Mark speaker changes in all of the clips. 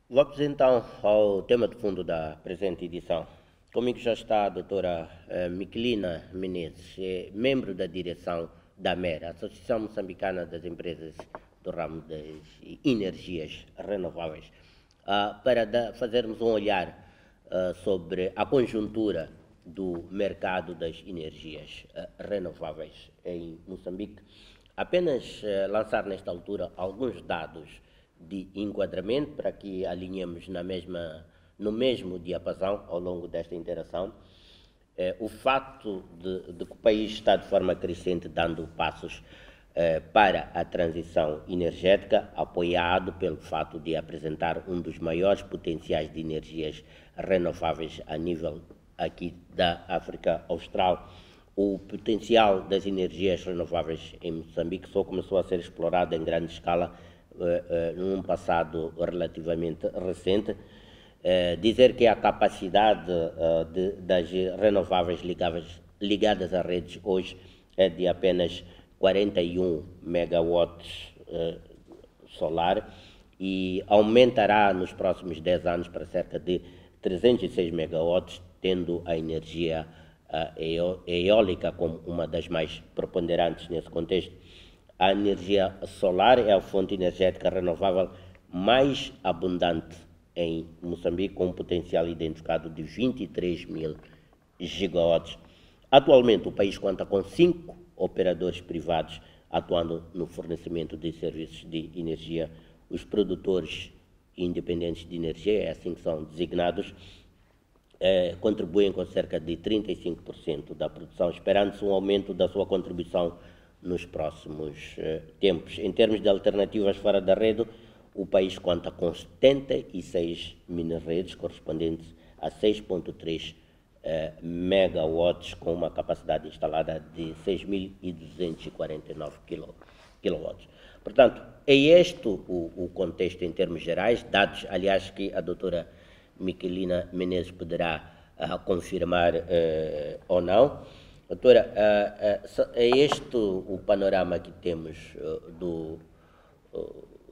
Speaker 1: Vamos então ao tema de fundo da presente edição. Comigo já está a doutora Miquelina Menezes, membro da direção da AMER, Associação Moçambicana das Empresas do Ramo das Energias Renováveis, para fazermos um olhar sobre a conjuntura do mercado das energias renováveis em Moçambique. Apenas lançar nesta altura alguns dados de enquadramento para que alinhemos no mesmo diapasão ao longo desta interação. O fato de que o país está de forma crescente dando passos para a transição energética, apoiado pelo fato de apresentar um dos maiores potenciais de energias renováveis a nível aqui da África Austral. O potencial das energias renováveis em Moçambique só começou a ser explorado em grande escala num passado relativamente recente. Dizer que a capacidade das renováveis ligadas a redes hoje é de apenas 41 megawatts solar e aumentará nos próximos 10 anos para cerca de 306 megawatts, tendo a energia eólica como uma das mais preponderantes nesse contexto. A energia solar é a fonte energética renovável mais abundante em Moçambique, com um potencial identificado de 23 mil gigawatts. Atualmente, o país conta com 5 operadores privados atuando no fornecimento de serviços de energia. Os produtores independentes de energia, é assim que são designados, contribuem com cerca de 35% da produção, esperando-se um aumento da sua contribuição nos próximos tempos. Em termos de alternativas fora da rede, o país conta com 76 mini-redes, correspondentes a 6,3 megawatts, com uma capacidade instalada de 6.249 kilowatts. Portanto, é este o contexto em termos gerais, dados, aliás, que a doutora Miquelina Menezes poderá confirmar ou não. Doutora, é este o panorama que temos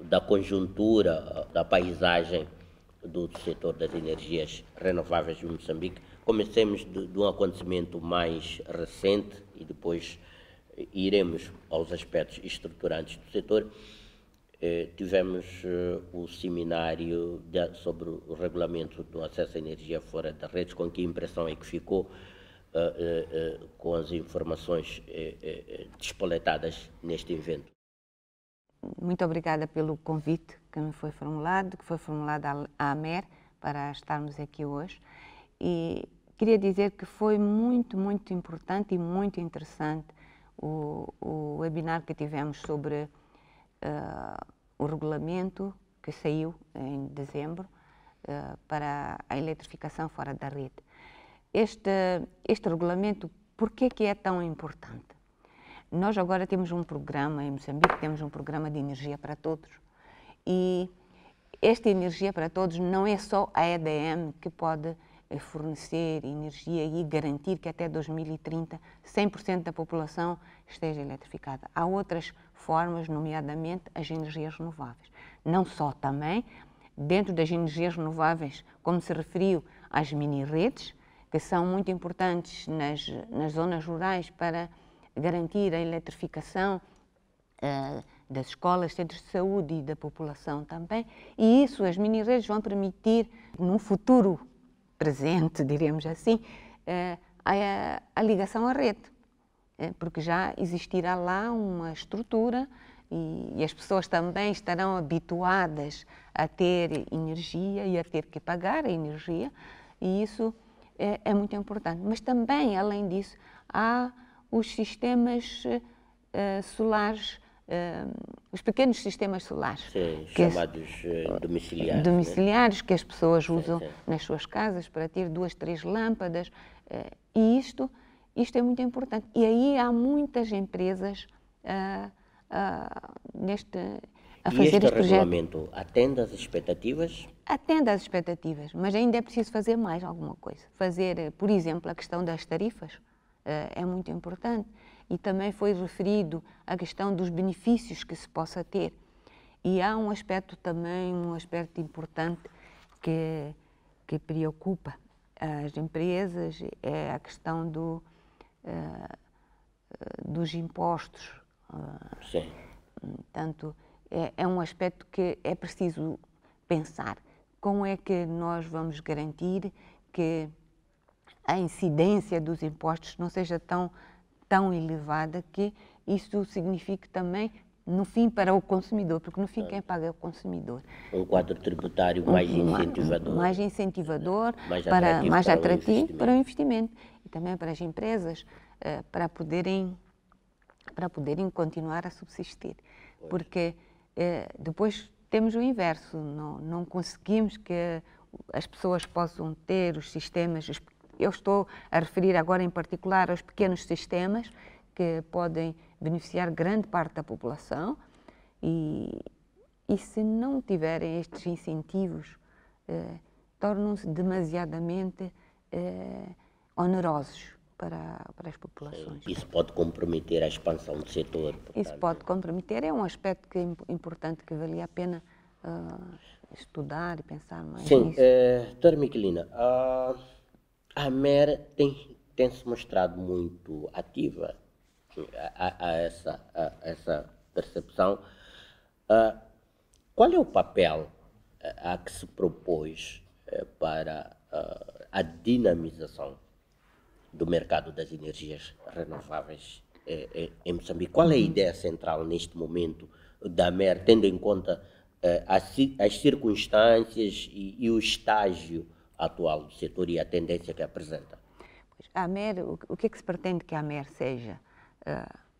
Speaker 1: da conjuntura, da paisagem do setor das energias renováveis em Moçambique. Comecemos de um acontecimento mais recente e depois iremos aos aspectos estruturantes do setor. Tivemos o seminário sobre o regulamento do acesso à energia fora das redes. Com que impressão é que ficou com as informações despoletadas neste evento?
Speaker 2: Muito obrigada pelo convite que me foi formulado, à AMER, para estarmos aqui hoje. E queria dizer que foi muito importante e muito interessante o webinar que tivemos sobre o regulamento que saiu em dezembro para a eletrificação fora da rede. Este regulamento, por que é tão importante? Nós agora temos um programa em Moçambique, temos um programa de energia para todos. E esta energia para todos não é só a EDM que pode fornecer energia e garantir que até 2030 100% da população esteja eletrificada. Há outras formas, nomeadamente as energias renováveis. Não só também, dentro das energias renováveis, como se referiu, as mini-redes, que são muito importantes nas zonas rurais para garantir a eletrificação das escolas, centros de saúde e da população também. E isso, as mini-redes vão permitir, num futuro presente, diremos assim, a ligação à rede, porque já existirá lá uma estrutura e as pessoas também estarão habituadas a ter energia e a ter que pagar a energia, e isso é muito importante. Mas também, além disso, há os sistemas solares, os pequenos sistemas solares.
Speaker 1: Sim, chamados domiciliares.
Speaker 2: Domiciliares, né? Que as pessoas usam
Speaker 1: sim.
Speaker 2: nas suas casas para ter 2, 3 lâmpadas. E isto é muito importante. E aí há muitas empresas a fazer este
Speaker 1: regulamento atende às expectativas?
Speaker 2: Atende às expectativas, mas ainda é preciso fazer mais alguma coisa. Fazer, por exemplo, a questão das tarifas é muito importante, e também foi referido a questão dos benefícios que se possa ter. E há um aspecto também, um aspecto importante, que preocupa as empresas é a questão dos impostos.
Speaker 1: Sim.
Speaker 2: Portanto, é um aspecto que é preciso pensar. Como é que nós vamos garantir que a incidência dos impostos não seja tão elevada que isso signifique também, no fim, para o consumidor, porque no fim quem paga é o consumidor.
Speaker 1: Um quadro tributário mais incentivador.
Speaker 2: Mais incentivador,
Speaker 1: mais
Speaker 2: atrativo para o investimento. E também para as empresas, para poderem continuar a subsistir. Pois. Porque depois temos o inverso, não conseguimos que as pessoas possam ter os sistemas. Eu estou a referir agora em particular aos pequenos sistemas que podem beneficiar grande parte da população e se não tiverem estes incentivos, tornam-se demasiadamente onerosos para as populações.
Speaker 1: Sim, isso pode comprometer a expansão do setor. Portanto.
Speaker 2: Isso pode comprometer, é um aspecto que é importante, que valia a pena estudar e pensar mais
Speaker 1: nisso.
Speaker 2: Sim,
Speaker 1: doutora Miquelina, a AMER tem-se mostrado muito ativa a essa percepção. Qual é o papel a que se propôs para a dinamização do mercado das energias renováveis em Moçambique? Qual é a ideia central neste momento da AMER, tendo em conta as circunstâncias e o estágio atual do setor e a tendência que apresenta?
Speaker 2: A AMER, o que é que se pretende que a AMER seja?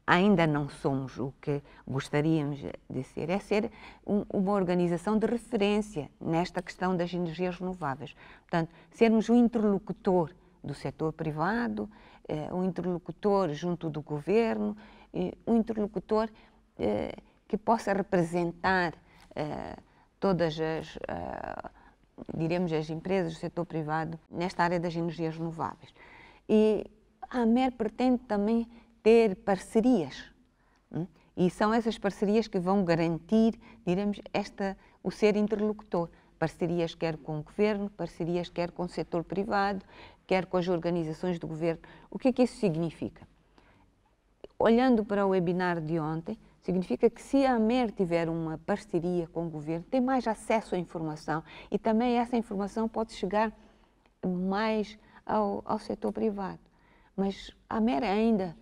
Speaker 2: Ainda não somos o que gostaríamos de ser. É ser uma organização de referência nesta questão das energias renováveis. Portanto, sermos um interlocutor do setor privado, um interlocutor junto do governo, um interlocutor que possa representar todas diremos, as empresas do setor privado nesta área das energias renováveis. E a AMER pretende também ter parcerias, e são essas parcerias que vão garantir, diremos, o ser interlocutor. Parcerias quer com o governo, parcerias quer com o setor privado, quer com as organizações do governo. O que é que isso significa? Olhando para o webinar de ontem, significa que se a AMER tiver uma parceria com o governo, tem mais acesso à informação e também essa informação pode chegar mais ao setor privado. Mas a AMER ainda,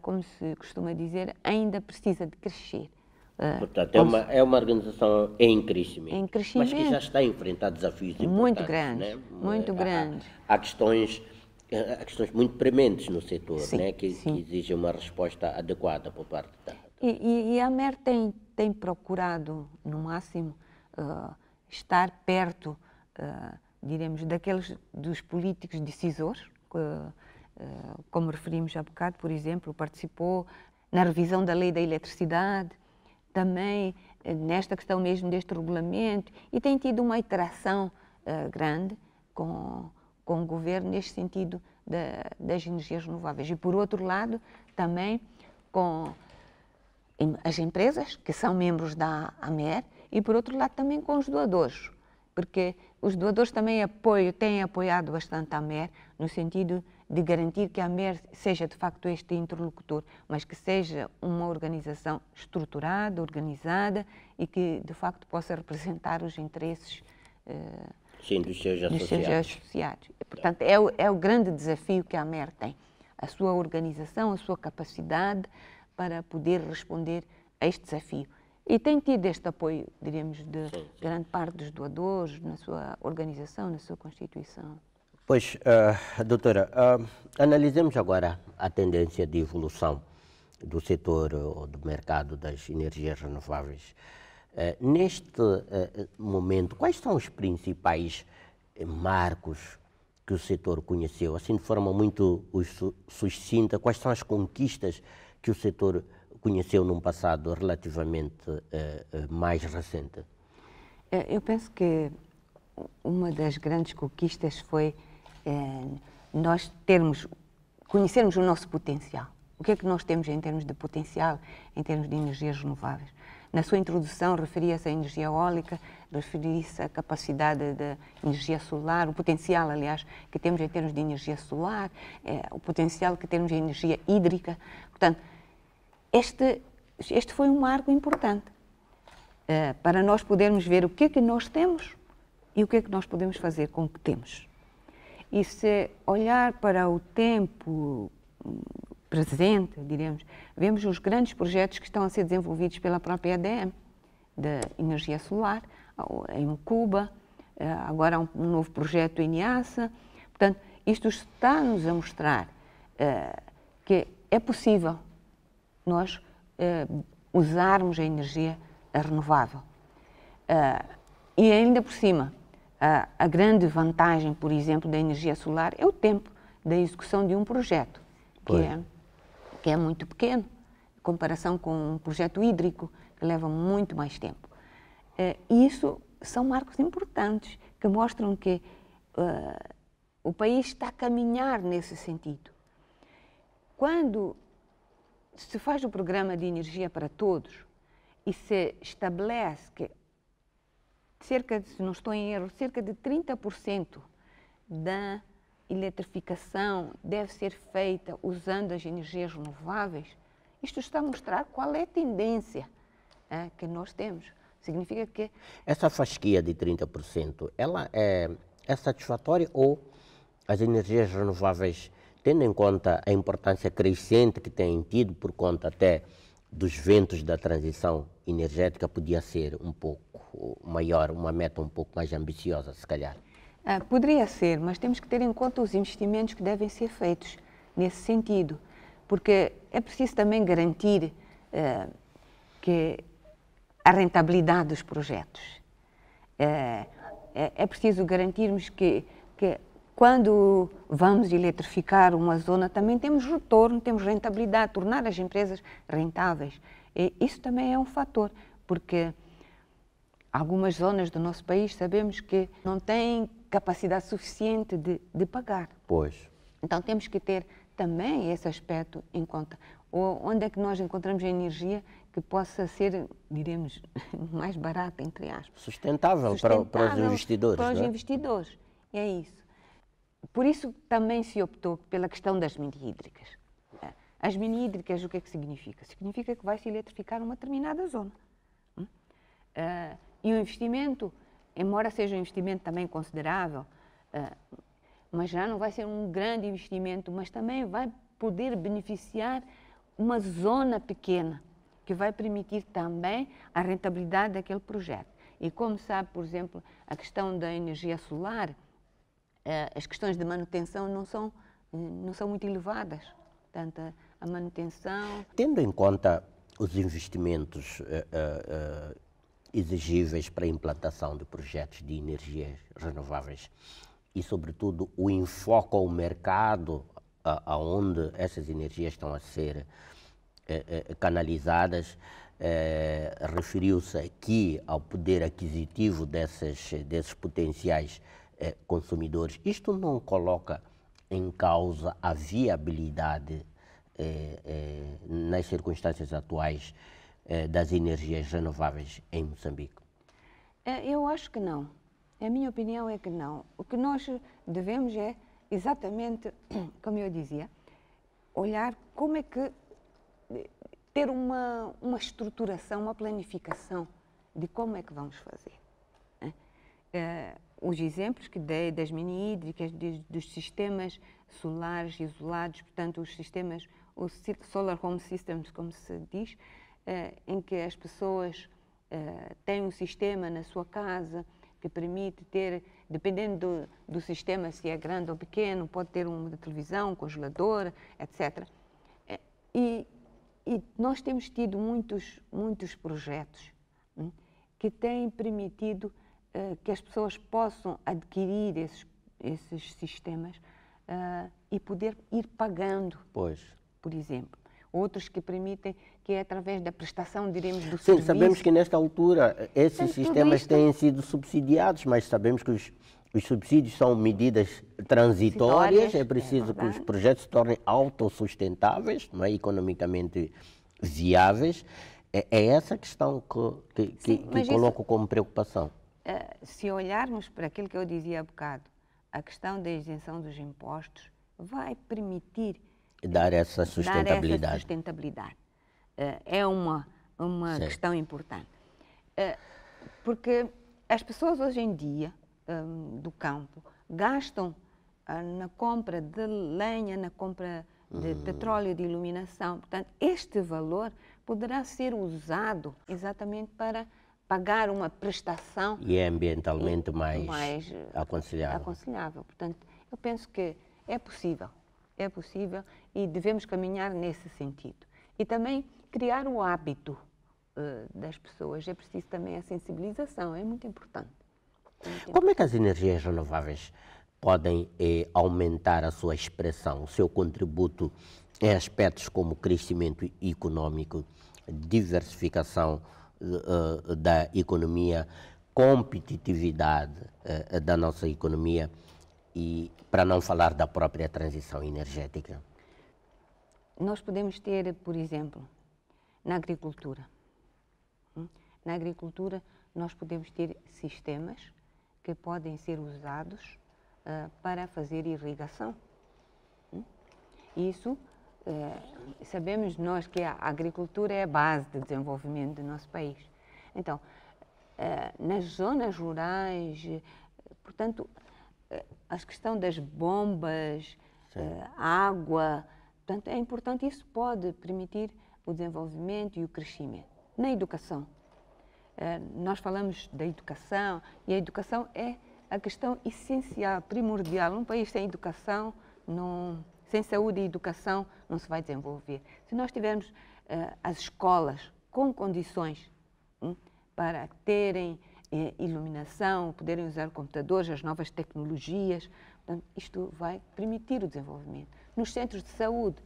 Speaker 2: como se costuma dizer, ainda precisa de crescer.
Speaker 1: Portanto, é uma organização em crescimento, mas que já está a enfrentar desafios
Speaker 2: muito
Speaker 1: importantes.
Speaker 2: Grandes, né? Muito grandes.
Speaker 1: Há questões muito prementes no setor,
Speaker 2: sim,
Speaker 1: né? que exigem uma resposta adequada por parte da...
Speaker 2: E a AMER tem procurado, no máximo, estar perto, diremos, dos políticos decisores, como referimos há bocado, por exemplo, participou na revisão da lei da eletricidade, também nesta questão mesmo deste regulamento, e tem tido uma interação grande com o governo neste sentido das energias renováveis. E, por outro lado, também com as empresas, que são membros da AMER, e, por outro lado, também com os doadores, porque os doadores também têm apoiado bastante a AMER, no sentido de garantir que a AMER seja, de facto, este interlocutor, mas que seja uma organização estruturada, organizada e que, de facto, possa representar os interesses
Speaker 1: dos seus associados.
Speaker 2: Portanto, é o grande desafio que a AMER tem, a sua organização, a sua capacidade para poder responder a este desafio. E tem tido este apoio, diríamos, de grande parte dos doadores, na sua organização, na sua constituição.
Speaker 1: Pois, doutora, analisemos agora a tendência de evolução do setor do mercado das energias renováveis. Neste momento, quais são os principais marcos que o setor conheceu? Assim, de forma muito sucinta, quais são as conquistas que o setor conheceu num passado relativamente mais recente?
Speaker 2: Eu penso que uma das grandes conquistas foi nós conhecermos o nosso potencial. O que é que nós temos em termos de potencial, em termos de energias renováveis? na sua introdução referia-se à energia eólica, referia-se à capacidade da energia solar, o potencial, aliás, que temos em termos de energia solar, o potencial que temos em energia hídrica. Portanto, este foi um marco importante para nós podermos ver o que é que nós temos e o que é que nós podemos fazer com o que temos. E se olhar para o tempo presente, diremos, vemos os grandes projetos que estão a ser desenvolvidos pela própria EDM, de energia solar, em Cuba, agora há um novo projeto em Niassa. Portanto, isto está-nos a mostrar que é possível nós usarmos a energia renovável. E ainda por cima, a grande vantagem, por exemplo, da energia solar é o tempo da execução de um projeto, que é muito pequeno, em comparação com um projeto hídrico, que leva muito mais tempo. E isso são marcos importantes, que mostram que o país está a caminhar nesse sentido. Quando se faz o programa de energia para todos e se estabelece que se não estou em erro, cerca de 30% da eletrificação deve ser feita usando as energias renováveis, isto está a mostrar qual é a tendência que nós temos. Significa que...
Speaker 1: Essa fasquia de 30%, ela é satisfatória ou as energias renováveis, tendo em conta a importância crescente que têm tido por conta até dos ventos da transição energética, podia ser um pouco maior, uma meta um pouco mais ambiciosa, se calhar?
Speaker 2: Poderia ser, mas temos que ter em conta os investimentos que devem ser feitos nesse sentido, porque é preciso também garantir que a rentabilidade dos projetos. É preciso garantirmos que quando vamos eletrificar uma zona também temos retorno, temos rentabilidade, tornar as empresas rentáveis. E isso também é um fator, porque algumas zonas do nosso país sabemos que não têm capacidade suficiente de pagar.
Speaker 1: Pois.
Speaker 2: Então temos que ter também esse aspecto em conta. Onde é que nós encontramos a energia que possa ser, diremos, mais barata, entre aspas.
Speaker 1: Sustentável para os investidores.
Speaker 2: Para os investidores, é isso. Por isso também se optou pela questão das mini-hídricas. As mini-hídricas, o que é que significa? Significa que vai se eletrificar uma determinada zona. E o investimento, embora seja um investimento também considerável, mas já não vai ser um grande investimento, mas também vai poder beneficiar uma zona pequena, que vai permitir também a rentabilidade daquele projeto. E como sabe, por exemplo, a questão da energia solar, as questões de manutenção não são muito elevadas. Portanto, a manutenção...
Speaker 1: Tendo em conta os investimentos exigíveis para a implantação de projetos de energias renováveis e, sobretudo, o enfoque ao mercado aonde essas energias estão a ser canalizadas, referiu-se aqui ao poder aquisitivo desses potenciais consumidores. Isto não coloca em causa a viabilidade nas circunstâncias atuais das energias renováveis em Moçambique?
Speaker 2: Eu acho que não. A minha opinião é que não. O que nós devemos é, exatamente, como eu dizia, olhar como é que ter uma estruturação, uma planificação de como é que vamos fazer. Os exemplos que dei das mini-hídricas, dos sistemas solares isolados, portanto, os sistemas, os Solar Home Systems, como se diz, em que as pessoas têm um sistema na sua casa que permite ter, dependendo do sistema, se é grande ou pequeno, pode ter uma televisão, um congelador, etc. E nós temos tido muitos projetos que têm permitido que as pessoas possam adquirir esses sistemas e poder ir pagando, por exemplo. Outros que permitem, que é através da prestação, diremos, do serviço.
Speaker 1: Sim, sabemos que nesta altura esses sistemas têm sido subsidiados, mas sabemos que os subsídios são medidas transitórias, é preciso que os projetos se tornem autossustentáveis, não é, economicamente viáveis, É essa questão que coloco como preocupação.
Speaker 2: Se olharmos para aquilo que eu dizia há bocado, a questão da isenção dos impostos vai permitir
Speaker 1: Dar essa sustentabilidade.
Speaker 2: Dar essa sustentabilidade. É uma questão importante. Porque as pessoas hoje em dia do campo gastam na compra de lenha, na compra de petróleo, de iluminação. Portanto, este valor poderá ser usado exatamente para pagar uma prestação.
Speaker 1: E é ambientalmente mais
Speaker 2: aconselhável. Portanto, eu penso que é possível e devemos caminhar nesse sentido. E também criar o hábito das pessoas. É preciso também a sensibilização, é muito importante.
Speaker 1: Como é que as energias renováveis podem aumentar a sua expressão, o seu contributo em aspectos como crescimento econômico, diversificação da economia, competitividade da nossa economia e para não falar da própria transição energética?
Speaker 2: Nós podemos ter, por exemplo, na agricultura. Na agricultura nós podemos ter sistemas que podem ser usados para fazer irrigação. Isso, sabemos nós que a agricultura é a base de desenvolvimento do nosso país. Então, nas zonas rurais, portanto, a questão das bombas, água, portanto, é importante, isso pode permitir o desenvolvimento e o crescimento. Na educação, nós falamos da educação e a educação é a questão essencial, primordial. Um país sem educação, sem saúde e educação, não se vai desenvolver. Se nós tivermos as escolas com condições para terem iluminação, poderem usar computadores, as novas tecnologias, portanto, isto vai permitir o desenvolvimento. Nos centros de saúde,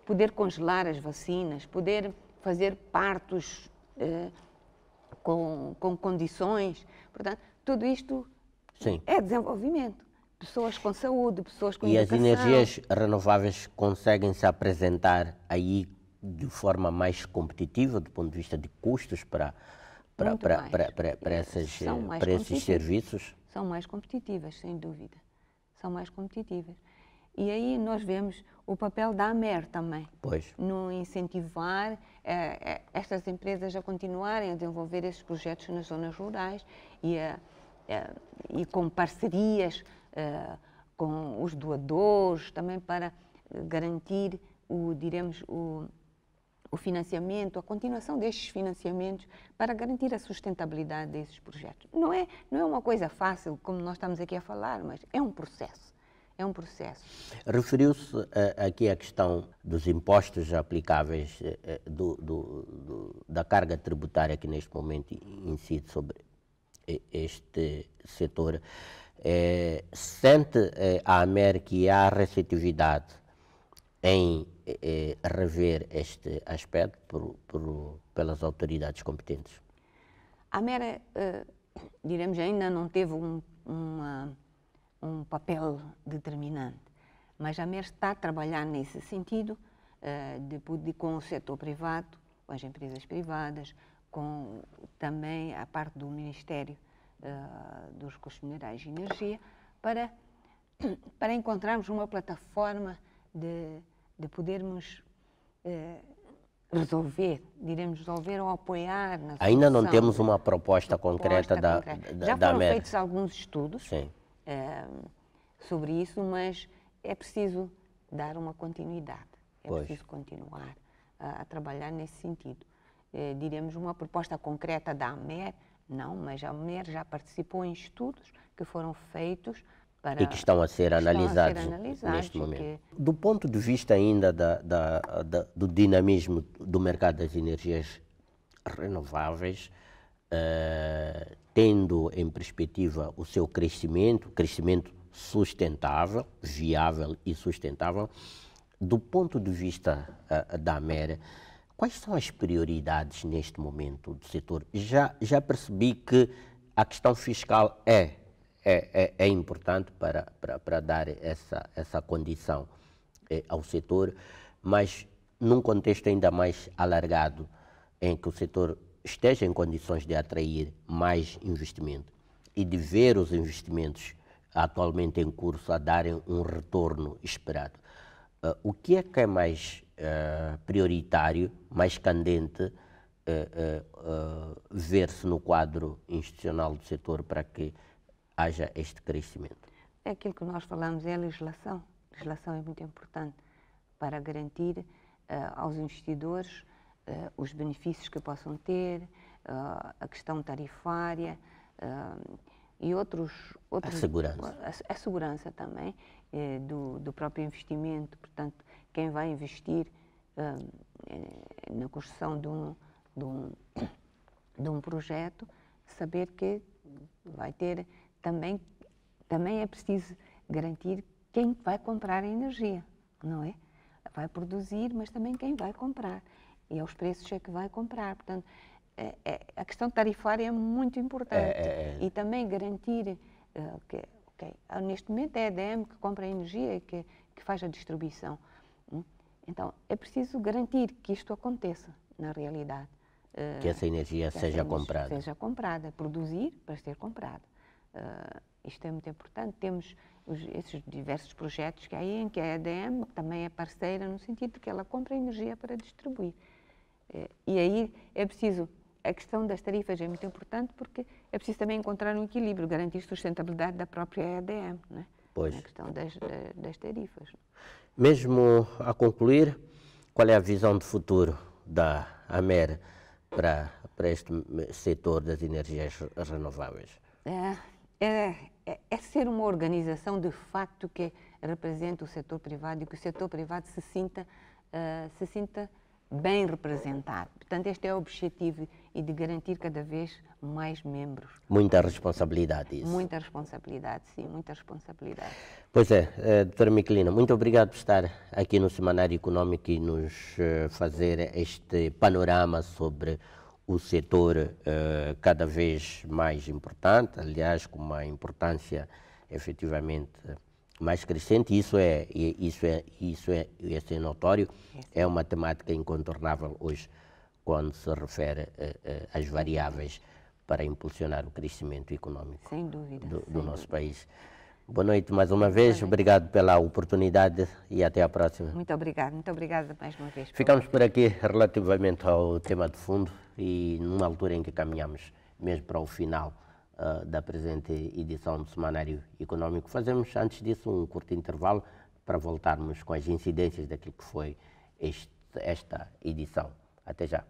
Speaker 2: poder congelar as vacinas, poder fazer partos com condições, portanto, tudo isto é desenvolvimento. Pessoas com saúde, pessoas com educação.
Speaker 1: E as energias renováveis conseguem se apresentar aí de forma mais competitiva, do ponto de vista de custos para esses serviços?
Speaker 2: São mais competitivas, sem dúvida. São mais competitivas. E aí nós vemos o papel da AMER também, no incentivar estas empresas a continuarem a desenvolver esses projetos nas zonas rurais e com parcerias com os doadores, também para garantir o financiamento, a continuação destes financiamentos para garantir a sustentabilidade desses projetos. Não é uma coisa fácil, como nós estamos aqui a falar, mas é um processo. É um processo.
Speaker 1: Referiu-se aqui à questão dos impostos aplicáveis, da carga tributária que neste momento incide sobre este setor. Sente a AMER que há receptividade em rever este aspecto pelas autoridades competentes?
Speaker 2: A AMER, diremos, ainda não teve um papel determinante, mas a AMER está a trabalhar nesse sentido, com o setor privado, com as empresas privadas, com também a parte do Ministério dos Recursos Minerais e Energia, para encontrarmos uma plataforma de podermos resolver ou apoiar na solução.
Speaker 1: Ainda não temos uma proposta concreta da
Speaker 2: Já foram
Speaker 1: AMER.
Speaker 2: feitos alguns estudos sobre isso, mas é preciso dar uma continuidade. É preciso continuar a trabalhar nesse sentido. Diremos uma proposta concreta da AMER, não, mas a AMER já participou em estudos que foram feitos
Speaker 1: e que estão a ser analisados neste momento. Do ponto de vista ainda do dinamismo do mercado das energias renováveis, tendo em perspectiva o seu crescimento sustentável, viável e sustentável, do ponto de vista da AMER, quais são as prioridades neste momento do setor? Já percebi que a questão fiscal é importante para dar essa condição ao setor, mas num contexto ainda mais alargado, em que o setor esteja em condições de atrair mais investimento e de ver os investimentos atualmente em curso a darem um retorno esperado, o que é mais prioritário, mais candente, ver-se no quadro institucional do setor para que haja este crescimento?
Speaker 2: É aquilo que nós falamos, é a legislação. A legislação é muito importante para garantir aos investidores os benefícios que possam ter, a questão tarifária e outros
Speaker 1: a segurança.
Speaker 2: A segurança também do próprio investimento. Portanto, quem vai investir na construção de um projeto, saber que vai ter também é preciso garantir quem vai comprar a energia, não é? Vai produzir, mas também quem vai comprar. E aos preços é que vai comprar. Portanto, a questão tarifária é muito importante. E também garantir que, neste momento é a EDM que compra a energia e que faz a distribuição. Então, é preciso garantir que isto aconteça na realidade.
Speaker 1: Que essa energia seja comprada.
Speaker 2: Seja comprada, produzir para ser comprada. Isto é muito importante. Temos esses diversos projetos que há aí, em que a EDM também é parceira, no sentido de que ela compra energia para distribuir. E aí é preciso, a questão das tarifas é muito importante, porque é preciso também encontrar um equilíbrio, garantir sustentabilidade da própria EDM, não é?
Speaker 1: Pois.
Speaker 2: Na questão das tarifas.
Speaker 1: Mesmo a concluir, qual é a visão de futuro da AMER para este setor das energias renováveis?
Speaker 2: É ser uma organização de facto que represente o setor privado e que o setor privado se sinta bem representado. Portanto, este é o objetivo, e de garantir cada vez mais membros.
Speaker 1: Muita responsabilidade isso.
Speaker 2: Muita responsabilidade, sim, muita responsabilidade.
Speaker 1: Pois é, doutora Michelina, muito obrigado por estar aqui no Semanário Econômico e nos fazer este panorama sobre o setor cada vez mais importante, aliás, com uma importância efetivamente mais crescente. Isso é notório, é uma temática incontornável hoje quando se refere às variáveis para impulsionar o crescimento econômico
Speaker 2: sem dúvida,
Speaker 1: do nosso país. Boa noite mais uma vez, obrigado pela oportunidade e até à próxima.
Speaker 2: Muito obrigada mais uma vez.
Speaker 1: Ficamos por aqui relativamente ao tema de fundo e numa altura em que caminhamos mesmo para o final da presente edição do Semanário Econômico. Fazemos antes disso um curto intervalo para voltarmos com as incidências daquilo que foi esta edição. Até já.